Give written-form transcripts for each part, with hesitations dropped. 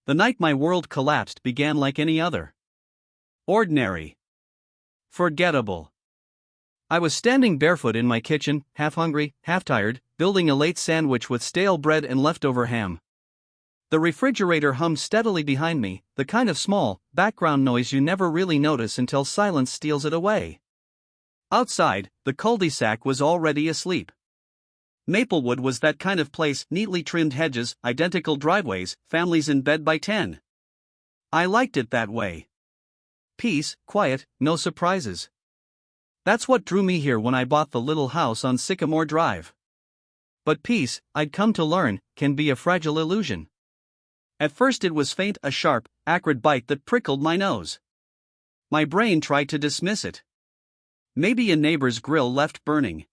The night my world collapsed began like any other. Ordinary. Forgettable. I was standing barefoot in my kitchen, half hungry, half tired, building a late sandwich with stale bread and leftover ham. The refrigerator hummed steadily behind me, the kind of small, background noise you never really notice until silence steals it away. Outside, the cul-de-sac was already asleep. Maplewood was that kind of place, neatly trimmed hedges, identical driveways, families in bed by 10. I liked it that way. Peace, quiet, no surprises. That's what drew me here when I bought the little house on Sycamore Drive. But peace, I'd come to learn, can be a fragile illusion. At first it was faint, a sharp, acrid bite that prickled my nose. My brain tried to dismiss it. Maybe a neighbor's grill left burning.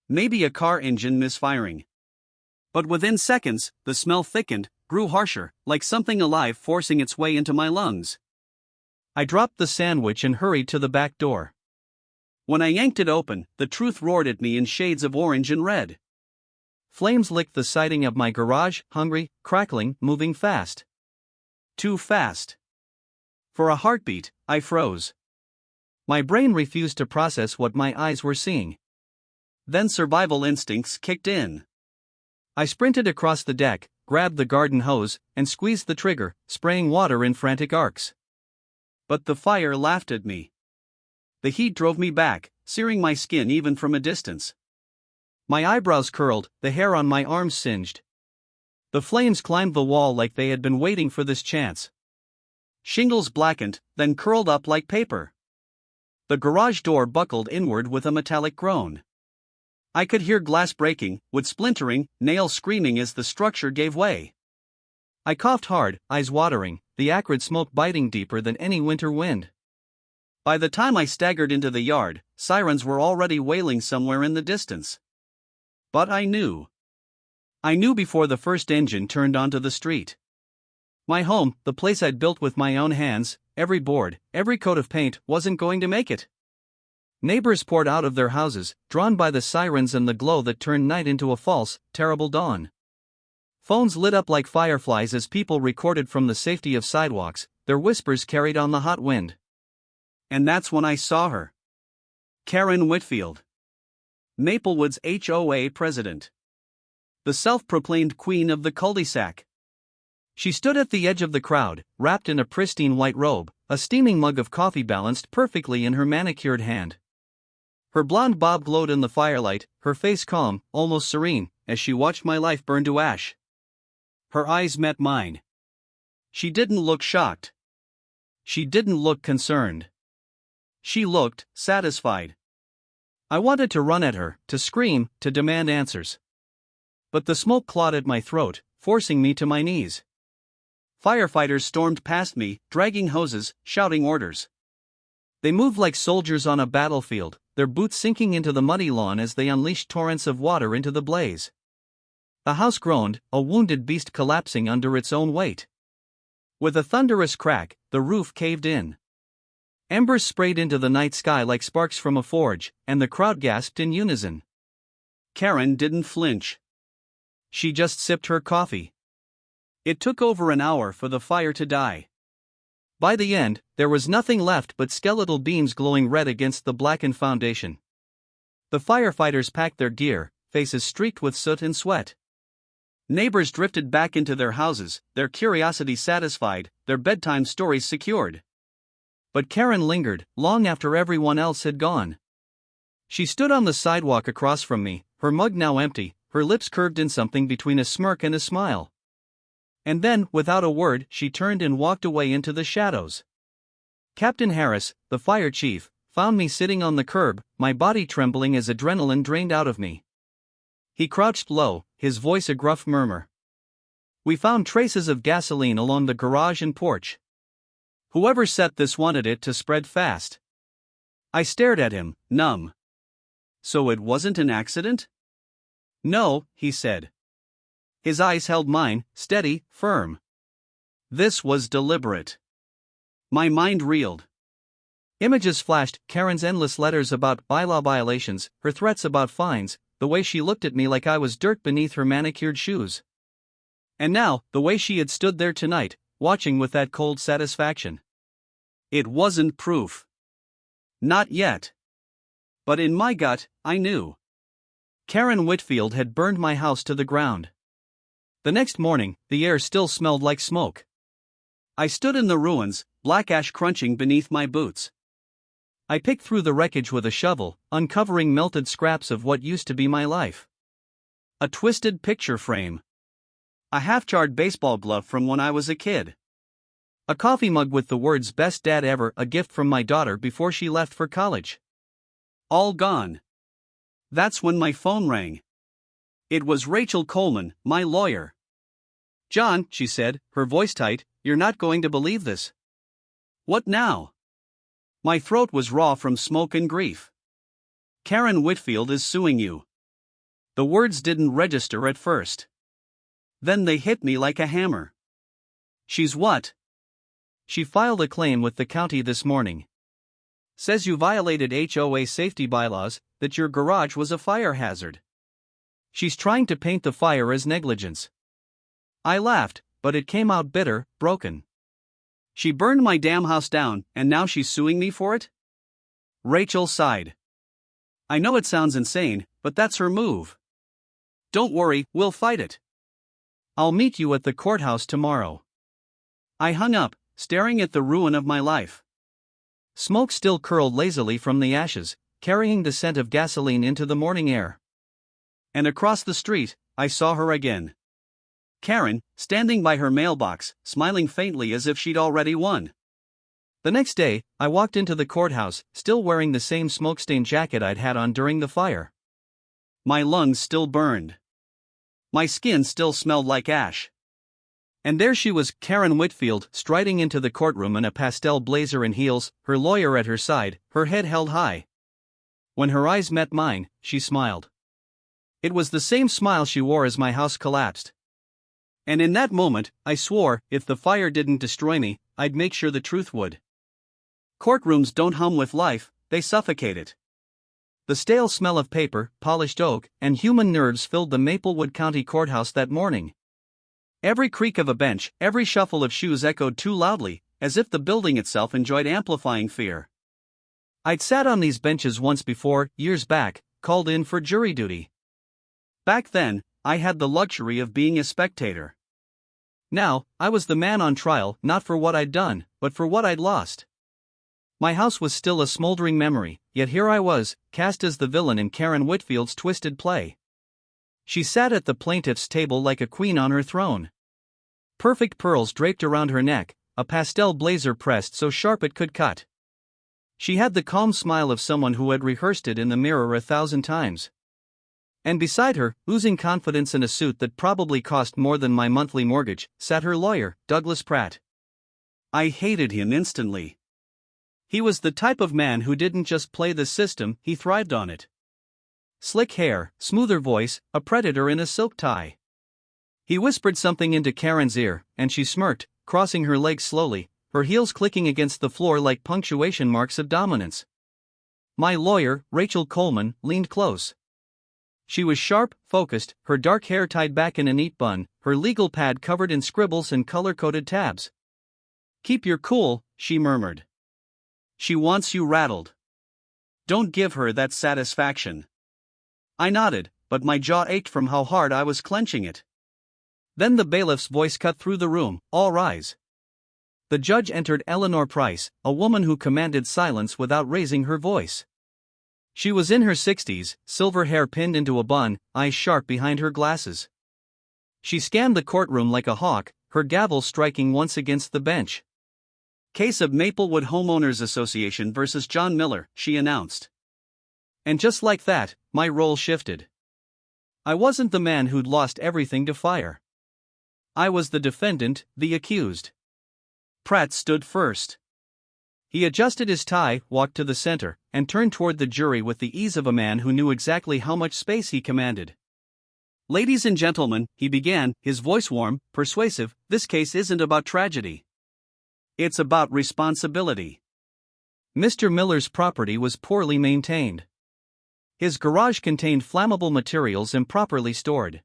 Maybe a car engine misfiring. But within seconds, the smell thickened, grew harsher, like something alive forcing its way into my lungs. I dropped the sandwich and hurried to the back door. When I yanked it open, the truth roared at me in shades of orange and red. Flames licked the siding of my garage, hungry, crackling, moving fast. Too fast. For a heartbeat, I froze. My brain refused to process what my eyes were seeing. Then survival instincts kicked in. I sprinted across the deck, grabbed the garden hose, and squeezed the trigger, spraying water in frantic arcs. But the fire laughed at me. The heat drove me back, searing my skin even from a distance. My eyebrows curled, the hair on my arms singed. The flames climbed the wall like they had been waiting for this chance. Shingles blackened, then curled up like paper. The garage door buckled inward with a metallic groan. I could hear glass breaking, wood splintering, nails screaming as the structure gave way. I coughed hard, eyes watering, the acrid smoke biting deeper than any winter wind. By the time I staggered into the yard, sirens were already wailing somewhere in the distance. But I knew. I knew before the first engine turned onto the street. My home, the place I'd built with my own hands, every board, every coat of paint, wasn't going to make it. Neighbors poured out of their houses, drawn by the sirens and the glow that turned night into a false, terrible dawn. Phones lit up like fireflies as people recorded from the safety of sidewalks, their whispers carried on the hot wind. And that's when I saw her. Karen Whitfield. Maplewood's HOA president. The self-proclaimed queen of the cul-de-sac. She stood at the edge of the crowd, wrapped in a pristine white robe, a steaming mug of coffee balanced perfectly in her manicured hand. Her blonde bob glowed in the firelight, her face calm, almost serene, as she watched my life burn to ash. Her eyes met mine. She didn't look shocked. She didn't look concerned. She looked satisfied. I wanted to run at her, to scream, to demand answers. But the smoke clawed at my throat, forcing me to my knees. Firefighters stormed past me, dragging hoses, shouting orders. They moved like soldiers on a battlefield, their boots sinking into the muddy lawn as they unleashed torrents of water into the blaze. The house groaned, a wounded beast collapsing under its own weight. With a thunderous crack, the roof caved in. Embers sprayed into the night sky like sparks from a forge, and the crowd gasped in unison. Karen didn't flinch. She just sipped her coffee. It took over an hour for the fire to die. By the end, there was nothing left but skeletal beams glowing red against the blackened foundation. The firefighters packed their gear, faces streaked with soot and sweat. Neighbors drifted back into their houses, their curiosity satisfied, their bedtime stories secured. But Karen lingered, long after everyone else had gone. She stood on the sidewalk across from me, her mug now empty, her lips curved in something between a smirk and a smile. And then, without a word, she turned and walked away into the shadows. Captain Harris, the fire chief, found me sitting on the curb, my body trembling as adrenaline drained out of me. He crouched low, his voice a gruff murmur. We found traces of gasoline along the garage and porch. Whoever set this wanted it to spread fast. I stared at him, numb. So it wasn't an accident? No, he said. His eyes held mine, steady, firm. This was deliberate. My mind reeled. Images flashed, Karen's endless letters about bylaw violations, her threats about fines, the way she looked at me like I was dirt beneath her manicured shoes. And now, the way she had stood there tonight, watching with that cold satisfaction. It wasn't proof. Not yet. But in my gut, I knew. Karen Whitfield had burned my house to the ground. The next morning, the air still smelled like smoke. I stood in the ruins, black ash crunching beneath my boots. I picked through the wreckage with a shovel, uncovering melted scraps of what used to be my life. A twisted picture frame. A half-charred baseball glove from when I was a kid. A coffee mug with the words "Best Dad Ever," a gift from my daughter before she left for college. All gone. That's when my phone rang. It was Rachel Coleman, my lawyer. "John," she said, her voice tight, "you're not going to believe this." "What now?" My throat was raw from smoke and grief. "Karen Whitfield is suing you." The words didn't register at first. Then they hit me like a hammer. "She's what?" "She filed a claim with the county this morning. Says you violated HOA safety bylaws, that your garage was a fire hazard. She's trying to paint the fire as negligence." I laughed, but it came out bitter, broken. "She burned my damn house down, and now she's suing me for it?" Rachel sighed. "I know it sounds insane, but that's her move. Don't worry, we'll fight it. I'll meet you at the courthouse tomorrow." I hung up, staring at the ruin of my life. Smoke still curled lazily from the ashes, carrying the scent of gasoline into the morning air. And across the street, I saw her again. Karen, standing by her mailbox, smiling faintly as if she'd already won. The next day, I walked into the courthouse, still wearing the same smoke-stained jacket I'd had on during the fire. My lungs still burned. My skin still smelled like ash. And there she was, Karen Whitfield, striding into the courtroom in a pastel blazer and heels, her lawyer at her side, her head held high. When her eyes met mine, she smiled. It was the same smile she wore as my house collapsed. And in that moment, I swore, if the fire didn't destroy me, I'd make sure the truth would. Courtrooms don't hum with life, they suffocate it. The stale smell of paper, polished oak, and human nerves filled the Maplewood County Courthouse that morning. Every creak of a bench, every shuffle of shoes echoed too loudly, as if the building itself enjoyed amplifying fear. I'd sat on these benches once before, years back, called in for jury duty. Back then, I had the luxury of being a spectator. Now, I was the man on trial, not for what I'd done, but for what I'd lost. My house was still a smoldering memory, yet here I was, cast as the villain in Karen Whitfield's twisted play. She sat at the plaintiff's table like a queen on her throne. Perfect pearls draped around her neck, a pastel blazer pressed so sharp it could cut. She had the calm smile of someone who had rehearsed it in the mirror 1,000 times. And beside her, oozing confidence in a suit that probably cost more than my monthly mortgage, sat her lawyer, Douglas Pratt. I hated him instantly. He was the type of man who didn't just play the system, he thrived on it. Slick hair, smoother voice, a predator in a silk tie. He whispered something into Karen's ear, and she smirked, crossing her legs slowly, her heels clicking against the floor like punctuation marks of dominance. My lawyer, Rachel Coleman, leaned close. She was sharp, focused, her dark hair tied back in a neat bun, her legal pad covered in scribbles and color-coded tabs. "Keep your cool," she murmured. "She wants you rattled. Don't give her that satisfaction." I nodded, but my jaw ached from how hard I was clenching it. Then the bailiff's voice cut through the room, "All rise." The judge entered, Eleanor Price, a woman who commanded silence without raising her voice. She was in her 60s, silver hair pinned into a bun, eyes sharp behind her glasses. She scanned the courtroom like a hawk, her gavel striking once against the bench. "Case of Maplewood Homeowners Association versus John Miller," she announced. And just like that, my role shifted. I wasn't the man who'd lost everything to fire. I was the defendant, the accused. Pratt stood first. He adjusted his tie, walked to the center, and turned toward the jury with the ease of a man who knew exactly how much space he commanded. "Ladies and gentlemen," he began, his voice warm, persuasive, "this case isn't about tragedy. It's about responsibility." Mr. Miller's property was poorly maintained. His garage contained flammable materials improperly stored.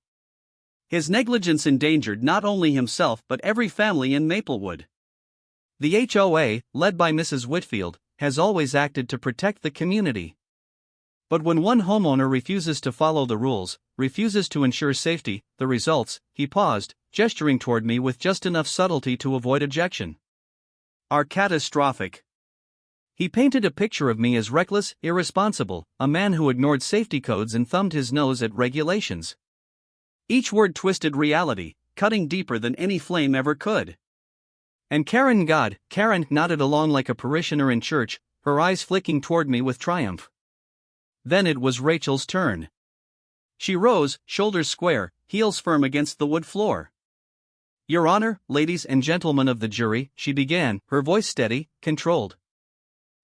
His negligence endangered not only himself but every family in Maplewood. The HOA, led by Mrs. Whitfield, has always acted to protect the community. But when one homeowner refuses to follow the rules, refuses to ensure safety, the results, he paused, gesturing toward me with just enough subtlety to avoid ejection, are catastrophic. He painted a picture of me as reckless, irresponsible, a man who ignored safety codes and thumbed his nose at regulations. Each word twisted reality, cutting deeper than any flame ever could. And Karen nodded along like a parishioner in church, her eyes flicking toward me with triumph. Then it was Rachel's turn. She rose, shoulders square, heels firm against the wood floor. "Your Honor, ladies and gentlemen of the jury," she began, her voice steady, controlled.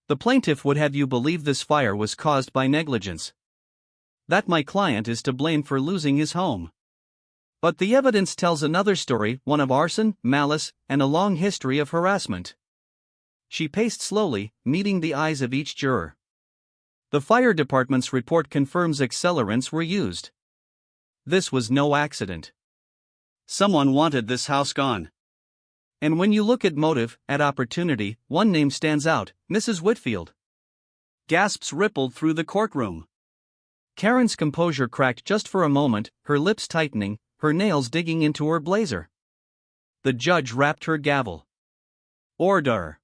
"The plaintiff would have you believe this fire was caused by negligence. That my client is to blame for losing his home. But the evidence tells another story, one of arson, malice, and a long history of harassment." She paced slowly, meeting the eyes of each juror. "The fire department's report confirms accelerants were used. This was no accident. Someone wanted this house gone. And when you look at motive, at opportunity, one name stands out, Mrs. Whitfield." Gasps rippled through the courtroom. Karen's composure cracked just for a moment, her lips tightening, her nails digging into her blazer. The judge rapped her gavel. "Order."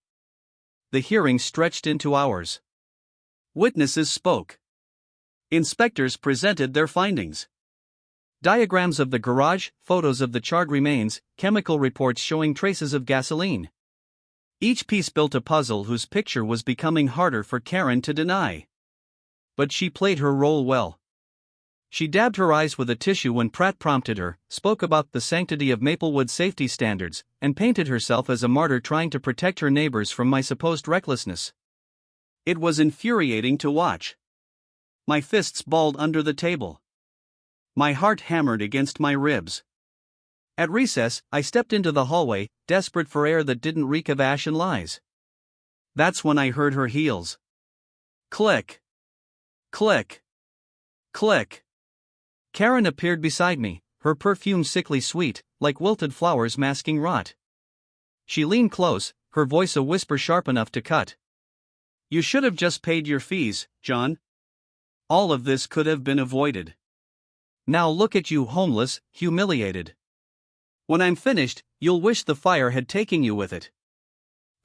The hearing stretched into hours. Witnesses spoke. Inspectors presented their findings. Diagrams of the garage, photos of the charred remains, chemical reports showing traces of gasoline. Each piece built a puzzle whose picture was becoming harder for Karen to deny. But she played her role well. She dabbed her eyes with a tissue when Pratt prompted her, spoke about the sanctity of Maplewood safety standards, and painted herself as a martyr trying to protect her neighbors from my supposed recklessness. It was infuriating to watch. My fists balled under the table. My heart hammered against my ribs. At recess, I stepped into the hallway, desperate for air that didn't reek of ash and lies. That's when I heard her heels. Click. Click. Click. Karen appeared beside me, her perfume sickly sweet, like wilted flowers masking rot. She leaned close, her voice a whisper sharp enough to cut. "You should have just paid your fees, John. All of this could have been avoided. Now look at you homeless, humiliated. When I'm finished, you'll wish the fire had taken you with it."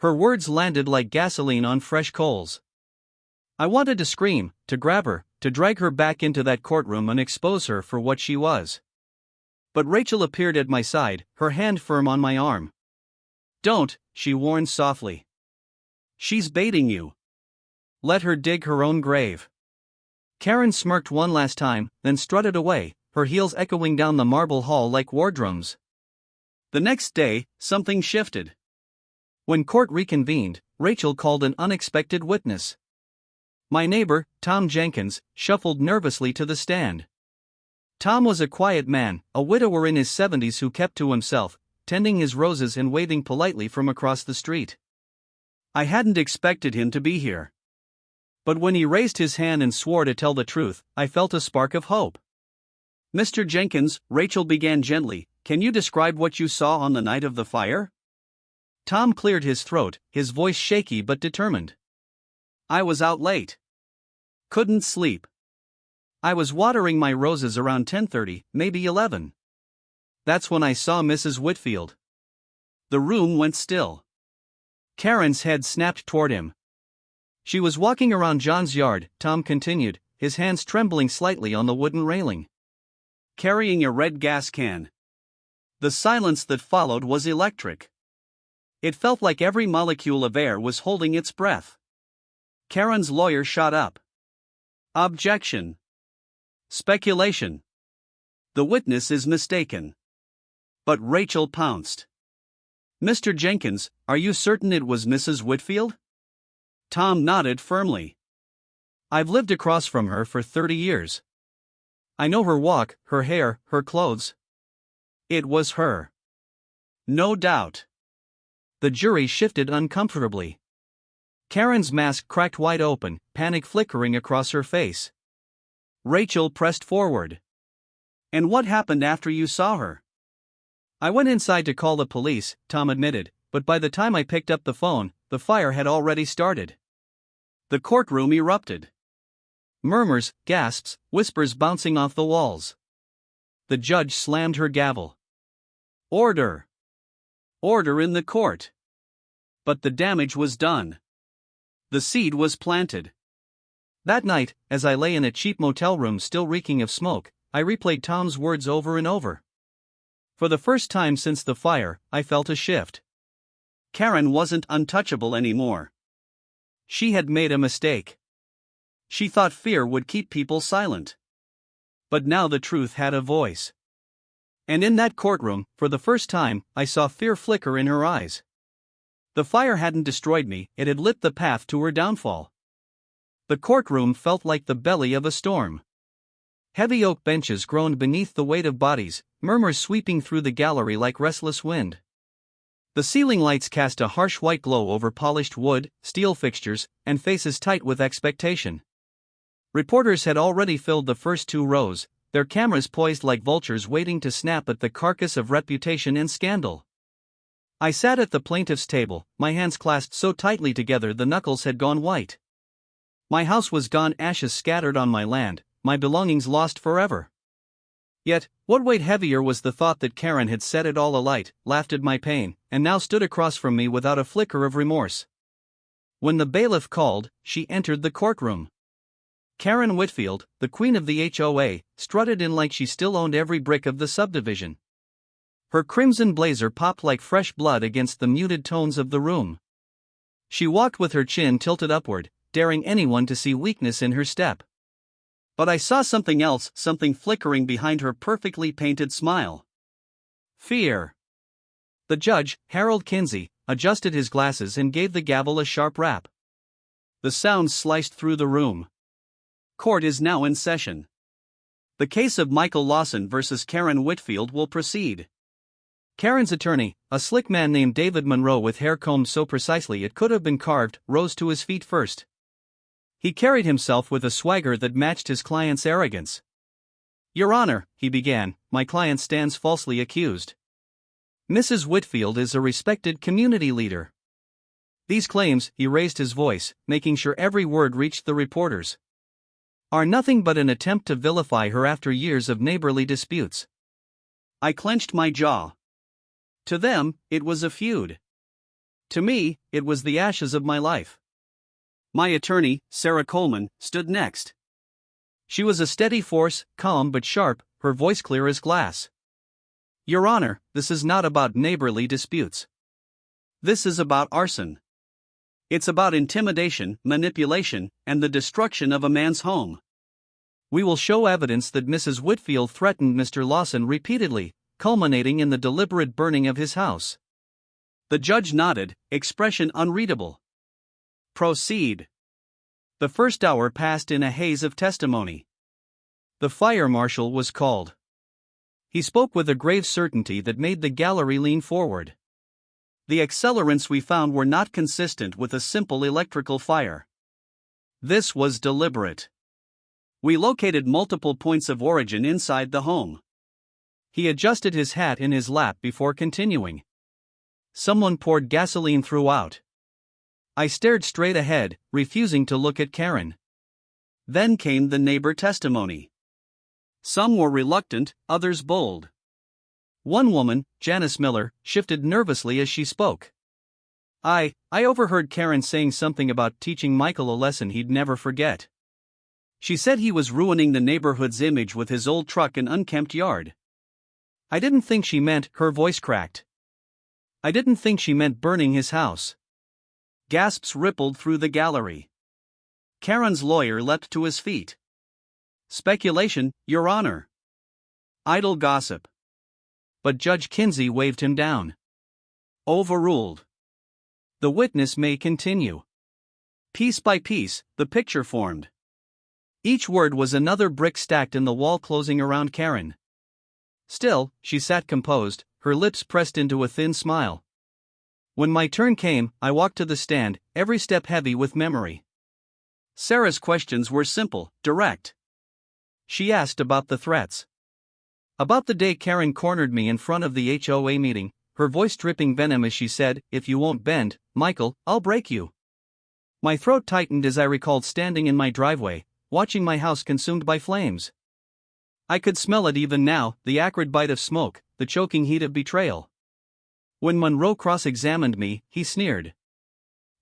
Her words landed like gasoline on fresh coals. I wanted to scream, to grab her, to drag her back into that courtroom and expose her for what she was. But Rachel appeared at my side, her hand firm on my arm. "Don't," she warned softly. "She's baiting you. Let her dig her own grave." Karen smirked one last time, then strutted away, her heels echoing down the marble hall like war drums. The next day, something shifted. When court reconvened, Rachel called an unexpected witness. My neighbor, Tom Jenkins, shuffled nervously to the stand. Tom was a quiet man, a widower in his 70s who kept to himself, tending his roses and waving politely from across the street. I hadn't expected him to be here. But when he raised his hand and swore to tell the truth, I felt a spark of hope. "Mr. Jenkins," Rachel began gently, "can you describe what you saw on the night of the fire?" Tom cleared his throat, his voice shaky but determined. "I was out late. Couldn't sleep. I was watering my roses around 10:30, maybe 11. That's when I saw Mrs. Whitfield." The room went still. Karen's head snapped toward him. "She was walking around John's yard," Tom continued, his hands trembling slightly on the wooden railing, "carrying a red gas can." The silence that followed was electric. It felt like every molecule of air was holding its breath. Karen's lawyer shot up. "Objection. Speculation. The witness is mistaken." But Rachel pounced. "Mr. Jenkins, are you certain it was Mrs. Whitfield?" Tom nodded firmly. "I've lived across from her for 30 years. I know her walk, her hair, her clothes. It was her." "No doubt." The jury shifted uncomfortably. Karen's mask cracked wide open, panic flickering across her face. Rachel pressed forward. And what happened after you saw her? I went inside to call the police, Tom admitted, but by the time I picked up the phone, the fire had already started. The courtroom erupted. Murmurs, gasps, whispers bouncing off the walls. The judge slammed her gavel. Order! Order in the court! But the damage was done. The seed was planted. That night, as I lay in a cheap motel room still reeking of smoke, I replayed Tom's words over and over. For the first time since the fire, I felt a shift. Karen wasn't untouchable anymore. She had made a mistake. She thought fear would keep people silent. But now the truth had a voice. And in that courtroom, for the first time, I saw fear flicker in her eyes. The fire hadn't destroyed me, it had lit the path to her downfall. The courtroom felt like the belly of a storm. Heavy oak benches groaned beneath the weight of bodies, murmurs sweeping through the gallery like restless wind. The ceiling lights cast a harsh white glow over polished wood, steel fixtures, and faces tight with expectation. Reporters had already filled the first 2 rows, their cameras poised like vultures waiting to snap at the carcass of reputation and scandal. I sat at the plaintiff's table, my hands clasped so tightly together the knuckles had gone white. My house was gone, ashes scattered on my land, my belongings lost forever. Yet, what weighed heavier was the thought that Karen had set it all alight, laughed at my pain, and now stood across from me without a flicker of remorse. When the bailiff called, she entered the courtroom. Karen Whitfield, the queen of the HOA, strutted in like she still owned every brick of the subdivision. Her crimson blazer popped like fresh blood against the muted tones of the room. She walked with her chin tilted upward, daring anyone to see weakness in her step. But I saw something else, something flickering behind her perfectly painted smile. Fear. The judge, Harold Kinsey, adjusted his glasses and gave the gavel a sharp rap. The sound sliced through the room. Court is now in session. The case of Michael Lawson versus Karen Whitfield will proceed. Karen's attorney, a slick man named David Monroe with hair combed so precisely it could have been carved, rose to his feet first. He carried himself with a swagger that matched his client's arrogance. Your Honor, he began, my client stands falsely accused. Mrs. Whitfield is a respected community leader. These claims, he raised his voice, making sure every word reached the reporters, are nothing but an attempt to vilify her after years of neighborly disputes. I clenched my jaw. To them, it was a feud. To me, it was the ashes of my life. My attorney, Sarah Coleman, stood next. She was a steady force, calm but sharp, her voice clear as glass. Your Honor, this is not about neighborly disputes. This is about arson. It's about intimidation, manipulation, and the destruction of a man's home. We will show evidence that Mrs. Whitfield threatened Mr. Lawson repeatedly, culminating in the deliberate burning of his house. The judge nodded, expression unreadable. Proceed. The first hour passed in a haze of testimony. The fire marshal was called. He spoke with a grave certainty that made the gallery lean forward. The accelerants we found were not consistent with a simple electrical fire. This was deliberate. We located multiple points of origin inside the home. He adjusted his hat in his lap before continuing. Someone poured gasoline throughout. I stared straight ahead, refusing to look at Karen. Then came the neighbor testimony. Some were reluctant, others bold. One woman, Janice Miller, shifted nervously as she spoke. I overheard Karen saying something about teaching Michael a lesson he'd never forget. She said he was ruining the neighborhood's image with his old truck and unkempt yard. I didn't think she meant, her voice cracked. I didn't think she meant burning his house. Gasps rippled through the gallery. Karen's lawyer leapt to his feet. Speculation, Your Honor. Idle gossip. But Judge Kinsey waved him down. Overruled. The witness may continue. Piece by piece, the picture formed. Each word was another brick stacked in the wall closing around Karen. Still, she sat composed, her lips pressed into a thin smile. When my turn came, I walked to the stand, every step heavy with memory. Sarah's questions were simple, direct. She asked about the threats. About the day Karen cornered me in front of the HOA meeting, her voice dripping venom as she said, "If you won't bend, Michael, I'll break you." My throat tightened as I recalled standing in my driveway, watching my house consumed by flames. I could smell it even now, the acrid bite of smoke, the choking heat of betrayal. When Monroe cross-examined me, he sneered.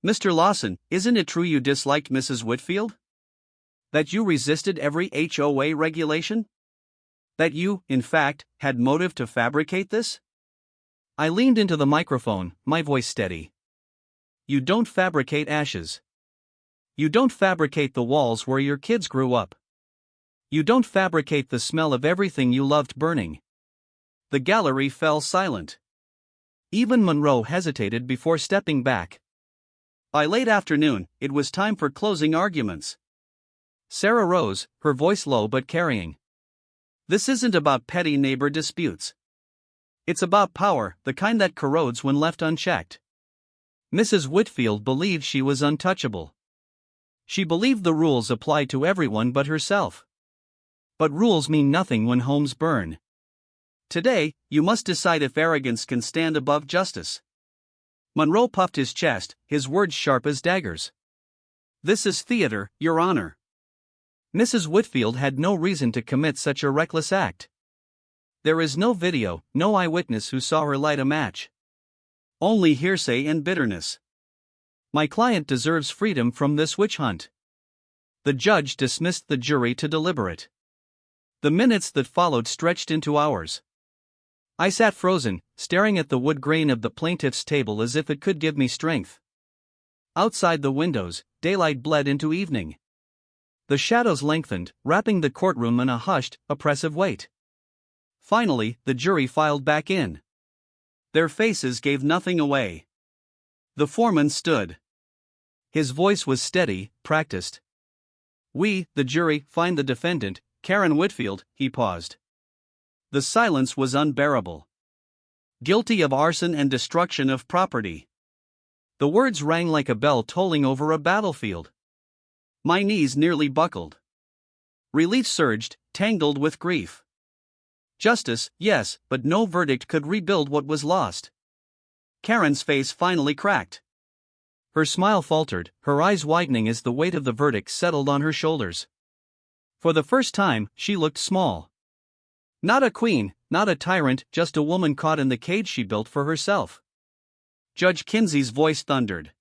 "Mr. Lawson, isn't it true you disliked Mrs. Whitfield? That you resisted every HOA regulation? That you, in fact, had motive to fabricate this?" I leaned into the microphone, my voice steady. "You don't fabricate ashes. You don't fabricate the walls where your kids grew up. You don't fabricate the smell of everything you loved burning." The gallery fell silent. Even Monroe hesitated before stepping back. By late afternoon, it was time for closing arguments. Sarah rose, her voice low but carrying. "This isn't about petty neighbor disputes. It's about power, the kind that corrodes when left unchecked." Mrs. Whitfield believed she was untouchable. She believed the rules applied to everyone but herself. But rules mean nothing when homes burn. Today, you must decide if arrogance can stand above justice. Monroe puffed his chest, his words sharp as daggers. "This is theater, Your Honor." Mrs. Whitfield had no reason to commit such a reckless act. There is no video, no eyewitness who saw her light a match. Only hearsay and bitterness. My client deserves freedom from this witch hunt. The judge dismissed the jury to deliberate. The minutes that followed stretched into hours. I sat frozen, staring at the wood grain of the plaintiff's table as if it could give me strength. Outside the windows, daylight bled into evening. The shadows lengthened, wrapping the courtroom in a hushed, oppressive weight. Finally, the jury filed back in. Their faces gave nothing away. The foreman stood. His voice was steady, practiced. "We, the jury, find the defendant, Karen Whitfield," he paused. The silence was unbearable. "Guilty of arson and destruction of property." The words rang like a bell tolling over a battlefield. My knees nearly buckled. Relief surged, tangled with grief. Justice, yes, but no verdict could rebuild what was lost. Karen's face finally cracked. Her smile faltered, her eyes widening as the weight of the verdict settled on her shoulders. For the first time, she looked small. Not a queen, not a tyrant, just a woman caught in the cage she built for herself. Judge Kinsey's voice thundered.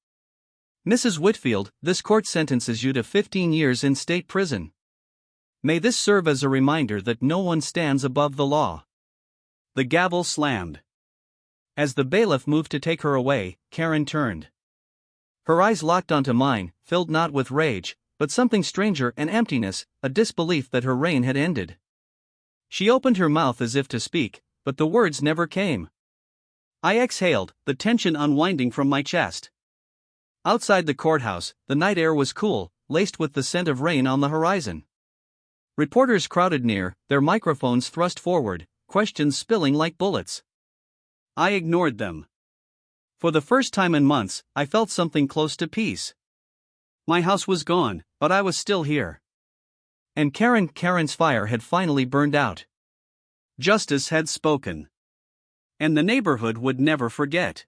"Mrs. Whitfield, this court sentences you to 15 years in state prison. May this serve as a reminder that no one stands above the law." The gavel slammed. As the bailiff moved to take her away, Karen turned. Her eyes locked onto mine, filled not with rage, but something stranger, an emptiness, a disbelief that her reign had ended. She opened her mouth as if to speak, but the words never came. I exhaled, the tension unwinding from my chest. Outside the courthouse, the night air was cool, laced with the scent of rain on the horizon. Reporters crowded near, their microphones thrust forward, questions spilling like bullets. I ignored them. For the first time in months, I felt something close to peace. My house was gone, but I was still here. And Karen's fire had finally burned out. Justice had spoken. And the neighborhood would never forget.